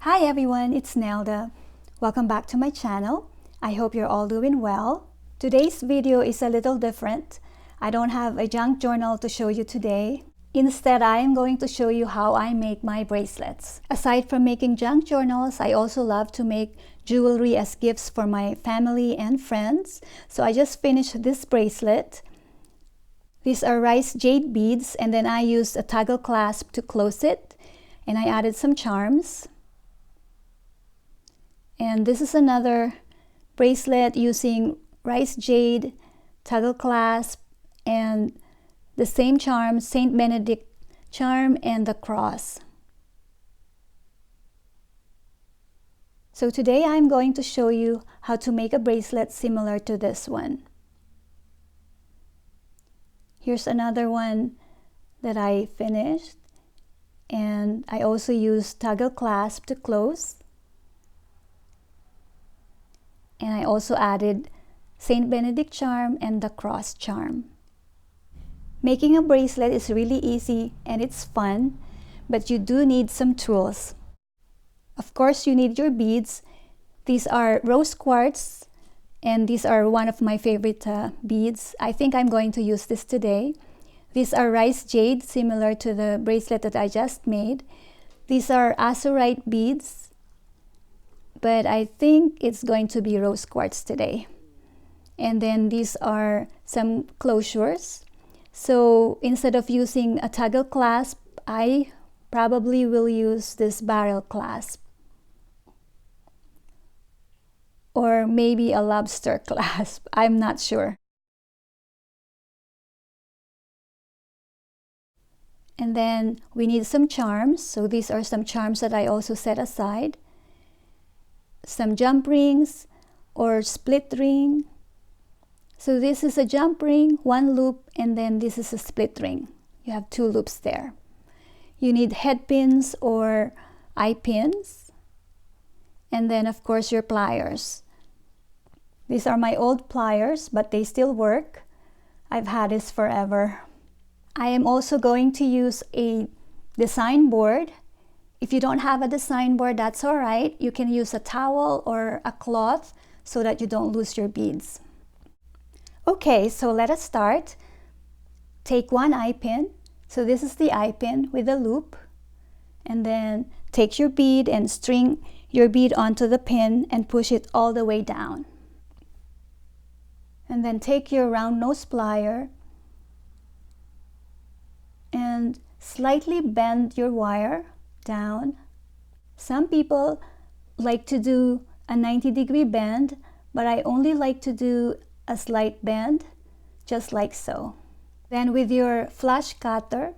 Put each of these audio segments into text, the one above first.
Hi everyone, it's Nelda. Welcome back to my channel. I hope you're all doing well. Today's video is a little different. I don't have a junk journal to show you today. Instead, I am going to show you how I make my bracelets. Aside from making junk journals, I also love to make jewelry as gifts for my family and friends. So I just finished this bracelet. These are rice jade beads, and then I used a toggle clasp to close it, and I added some charms. And this is another bracelet using rice jade, toggle clasp, and the same charm, Saint Benedict charm, and the cross. So today I'm going to show you how to make a bracelet similar to this one. Here's another one that I finished, and I also used toggle clasp to close. And I also added Saint Benedict charm and the cross charm. Making a bracelet is really easy and it's fun, but you do need some tools. Of course, you need your beads. These are Rose Quartz, and these are one of my favorite beads. I think I'm going to use this today. These are rice jade, similar to the bracelet that I just made. These are azurite beads, but I think it's going to be Rose Quartz today. And then these are some closures. So instead of using a toggle clasp, I probably will use this barrel clasp. Or maybe a lobster clasp, I'm not sure. And then we need some charms. So these are some charms that I also set aside. Some jump rings or split ring. So this is a jump ring, one loop, and then this is a split ring. You have two loops there. You need head pins or eye pins. And then of course your pliers. These are my old pliers, but they still work. I've had this forever. I am also going to use a design board. If you don't have a design board, that's all right. You can use a towel or a cloth so that you don't lose your beads. Okay, so let us start. Take one eye pin. So this is the eye pin with a loop. And then take your bead and string your bead onto the pin and push it all the way down. And then take your round nose plier and slightly bend your wire down. Some people like to do a 90-degree bend, but I only like to do a slight bend, just like so. Then with your flash cutter,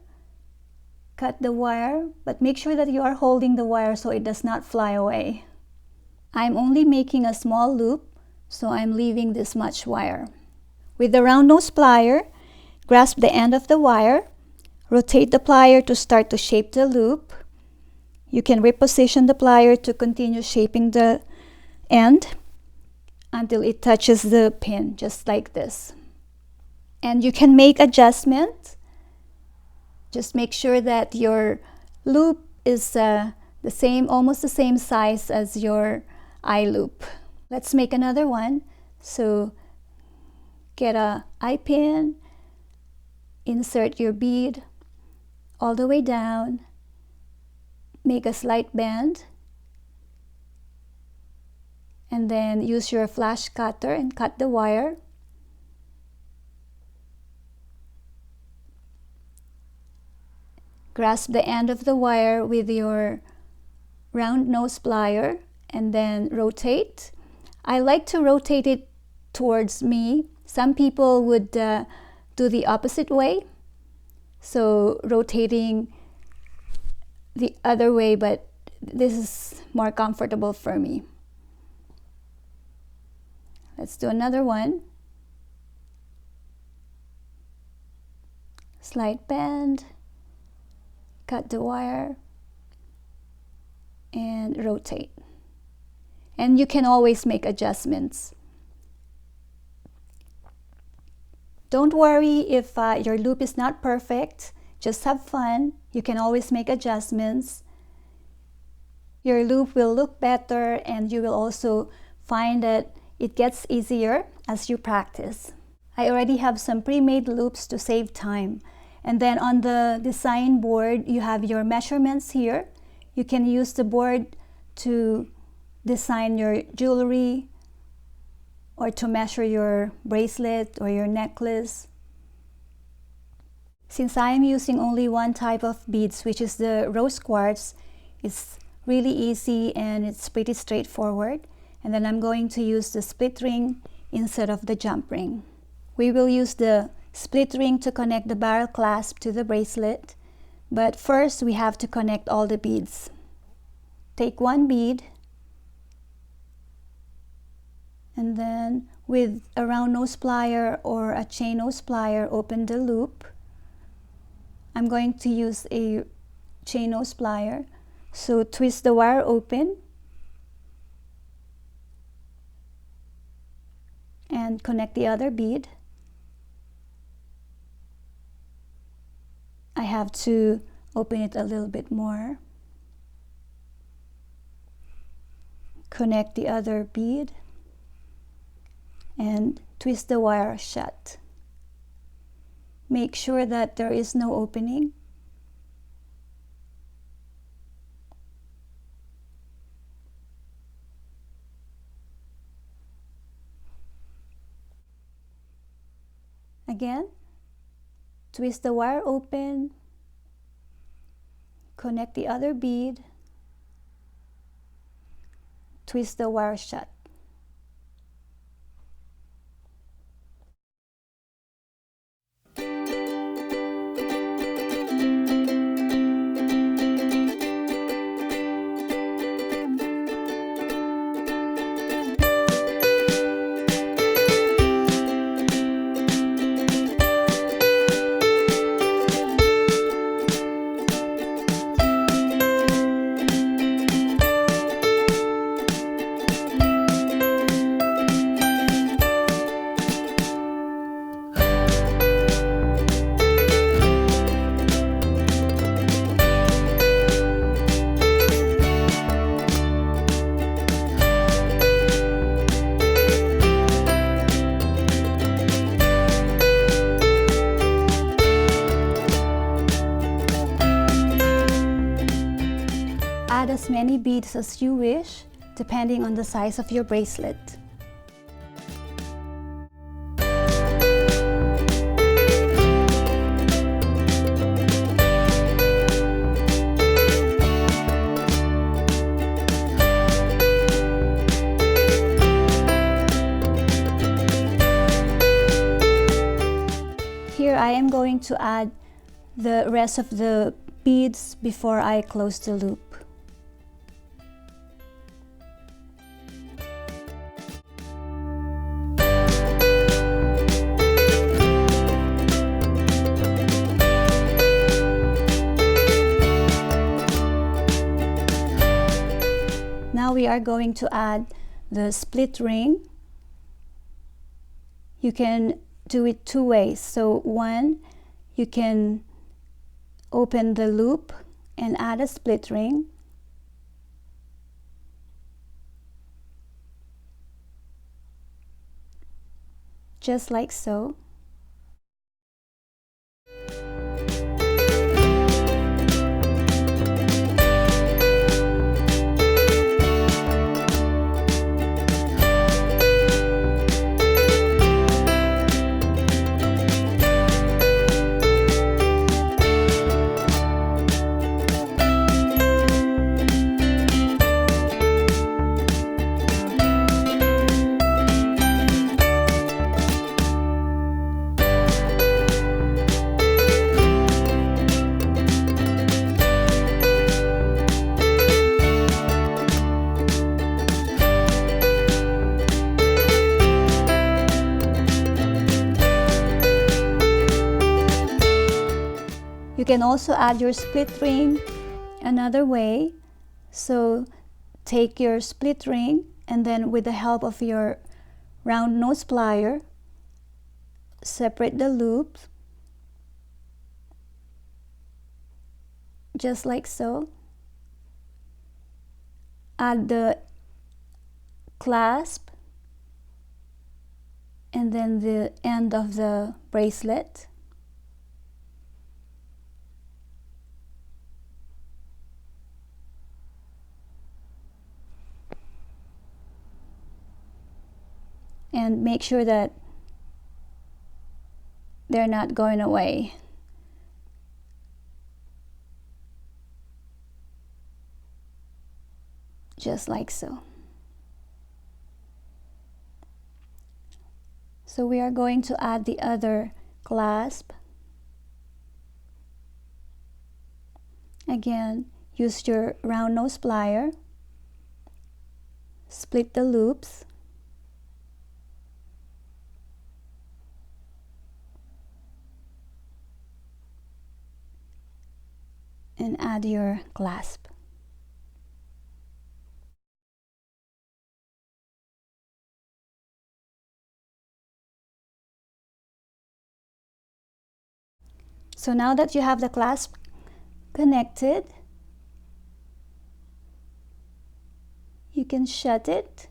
cut the wire, but make sure that you are holding the wire so it does not fly away. I'm only making a small loop, so I'm leaving this much wire. With the round nose plier, grasp the end of the wire, rotate the plier to start to shape the loop. You can reposition the plier to continue shaping the end until it touches the pin, just like this. And you can make adjustments. Just make sure that your loop is almost the same size as your eye loop. Let's make another one. So get a eye pin, insert your bead all the way down, make a slight bend, and then use your flash cutter and cut the wire. Grasp the end of the wire with your round nose plier and then rotate. I like to rotate it towards me. Some people would do the opposite way, so rotating the other way, but this is more comfortable for me. Let's do another one. Slight bend, cut the wire, and rotate. And you can always make adjustments. Don't worry if your loop is not perfect. Just have fun. You can always make adjustments. Your loop will look better, and you will also find that it gets easier as you practice. I already have some pre-made loops to save time. And then on the design board, you have your measurements here. You can use the board to design your jewelry or to measure your bracelet or your necklace. Since I am using only one type of beads, which is the rose quartz, it's really easy and it's pretty straightforward. And then I'm going to use the split ring instead of the jump ring. We will use the split ring to connect the barrel clasp to the bracelet, but first we have to connect all the beads. Take one bead, and then with a round nose plier or a chain nose plier, open the loop. I'm going to use a chain nose plier, so twist the wire open and connect the other bead. I have to open it a little bit more. Connect the other bead and twist the wire shut. Make sure that there is no opening. Again, twist the wire open, connect the other bead, twist the wire shut. Add as many beads as you wish, depending on the size of your bracelet. Here I am going to add the rest of the beads before I close the loop. Now we are going to add the split ring. You can do it two ways. So one, you can open the loop and add a split ring. Just like so. You can also add your split ring another way. So take your split ring and then with the help of your round nose plier, separate the loops, just like so. add the clasp and then the end of the bracelet. And make sure that they're not going away. Just like so. So we are going to add the other clasp. Again, use your round nose plier, split the loops, and add your clasp. So now that you have the clasp connected, you can shut it.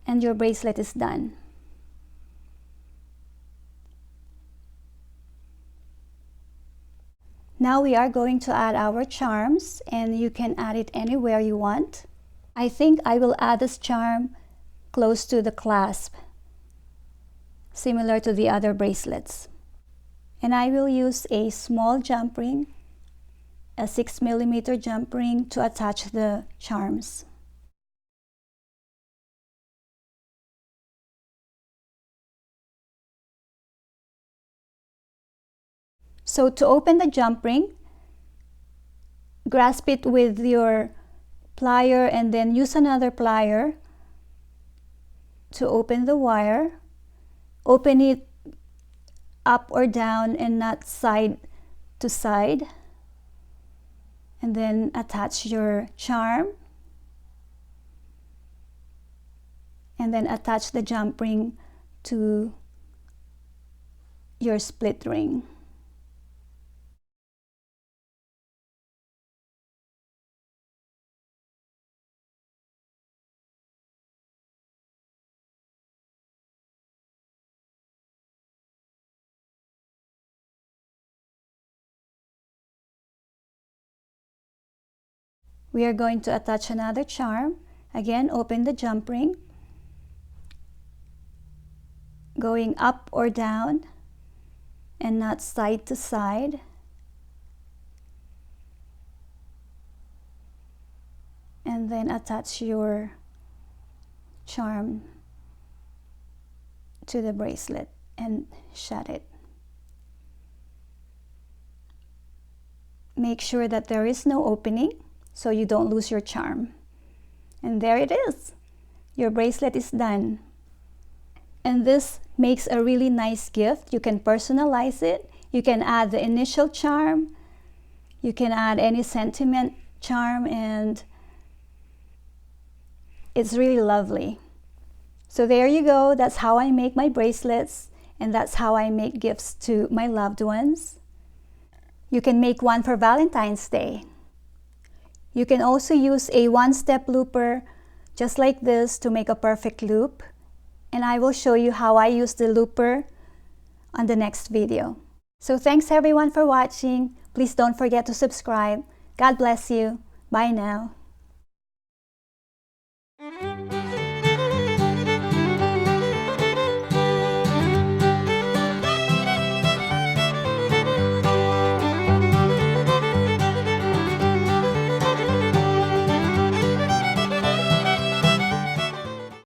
And your bracelet is done. Now we are going to add our charms, and you can add it anywhere you want. I think I will add this charm close to the clasp, similar to the other bracelets. And I will use a small jump ring, a 6mm jump ring, to attach the charms. So to open the jump ring, grasp it with your plier and then use another plier to open the wire. Open it up or down and not side to side. And then attach your charm. And then attach the jump ring to your split ring. We are going to attach another charm. Again, open the jump ring, going up or down and not side to side. And then attach your charm to the bracelet and shut it. Make sure that there is no opening so you don't lose your charm. And there it is. Your bracelet is done. And this makes a really nice gift. You can personalize it. You can add the initial charm. You can add any sentiment charm, and it's really lovely. So there you go. That's how I make my bracelets, and that's how I make gifts to my loved ones. You can make one for Valentine's Day. You can also use a one-step looper just like this to make a perfect loop. And I will show you how I use the looper on the next video. So thanks everyone for watching. Please don't forget to subscribe. God bless you. Bye now.